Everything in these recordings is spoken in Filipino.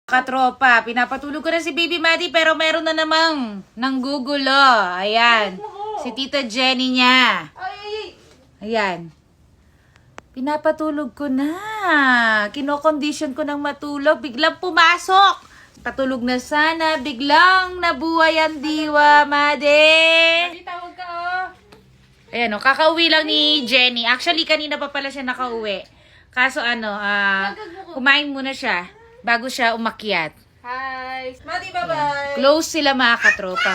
Katropa, pinapatulog ko na si Baby Maddie pero meron na namang nanggugulo. Ayan. Si Tita Jenny niya. Ayan. Pinapatulog ko na. Kinokondisyon ko ng matulog. Biglang pumasok. Patulog na sana. Biglang nabuhay ang diwa, Maddie. Maddie, tawag ka oh. Ayan o, kakauwi lang ni Jenny. Actually, kanina pa pala siya nakauwi. Kaso kumain muna siya bago siya umakyat. Hi. Maddie, bye-bye. Close sila mga katropa.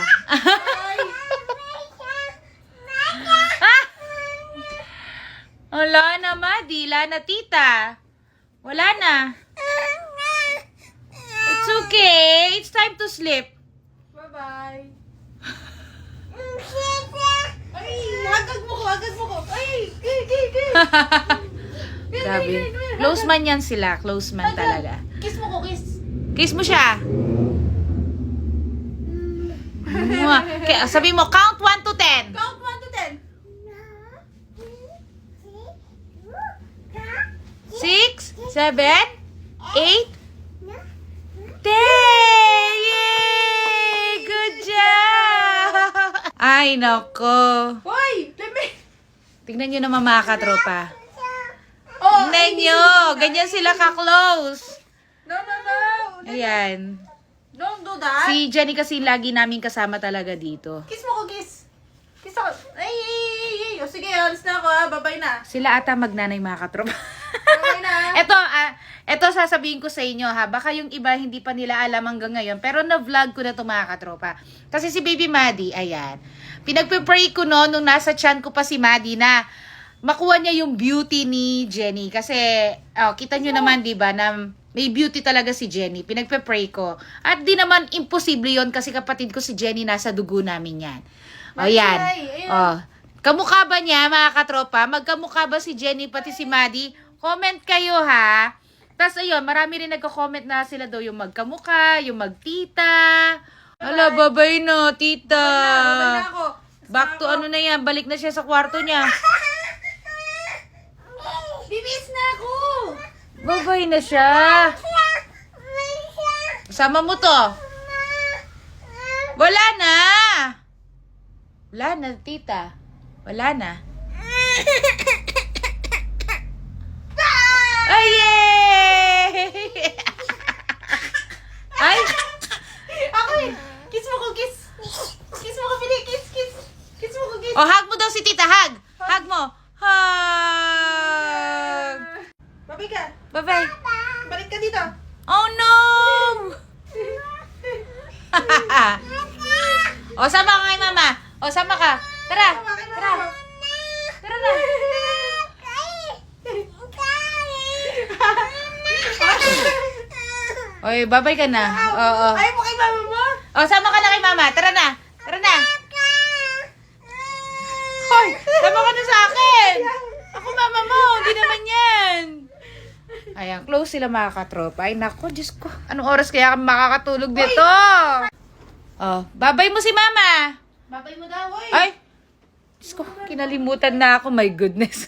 Wala na, Maddie. Wala na, tita. Wala na. It's okay. It's time to sleep. Bye-bye. Ay, hagag mo ko. Ay, Grabe. Close man yan sila. Close man talaga. Kiss mo ko, kiss. Kiss mo siya. Okay, sabi mo, count 1 to 10. Count 1 to 10. 6, 7, 8, 10! Yay! Good job! Ay, nako. Hoy, lemi. Tingnan nyo naman mga katropa. Oh, Tingnan nyo. Ganyan sila ka-close. No. Ayan. Don't do that. Si Jenny kasi lagi namin kasama talaga dito. Kiss mo ko, kiss. Kiss ako. Ay. O sige, alis na ako ha. Bye-bye na. Sila ata magnanay mga katropa. Bye-bye na. Ito sasabihin ko sa inyo ha. Baka yung iba hindi pa nila alam hanggang ngayon. Pero na-vlog ko na ito mga katropa. Kasi si Baby Maddie, ayan. Pinagpe-pray ko no, nung nasa tiyan ko pa si Maddie na makuha niya yung beauty ni Jenny. Kasi, kita nyo naman, di ba, na may beauty talaga si Jenny. Pinagpe-pray ko. At di naman imposible yon kasi kapatid ko si Jenny nasa dugo namin yan. O yan. O. Kamukha ba niya, mga katropa? Magkamukha ba si Jenny pati si Maddie? Comment kayo ha. Tapos ayun, marami rin nagko-comment na sila daw yung magkamukha, yung magtita. Ala, babay na, tita. Bye-bye na ako. Back to ano na yan, balik na siya sa kwarto niya. Bibis na ako. Babay na siya. Sama mo to. Wala na. Wala na, tita. Wala na. Ay, yay! Ay! Okay. Kiss mo ko, kiss. Kiss mo ko, Pili. Kiss. Kiss mo ko, kiss. Oh, hug mo daw si tita, hug. Hug mo. Hug. Bye-bye ka. Bye-bye. Balik ka dito. Oh, no! O, sama ka kay mama. O, sama ka. Tara. Tara. Tara na. Oy, babay ka na. Oo. Ayaw mo kay mama mo? O, sama ka na kay mama. Tara na. Tara na. Hoy, sama ka na sa akin. Ako mama mo. Hindi naman yan. Ayan, close sila mga katropa. Ay, nako, Diyos ko. Anong oras kaya kami makakatulog dito? Oh, babay mo si mama. Babay mo daw, oy. Ay, Diyos ko, kinalimutan na ako. My goodness.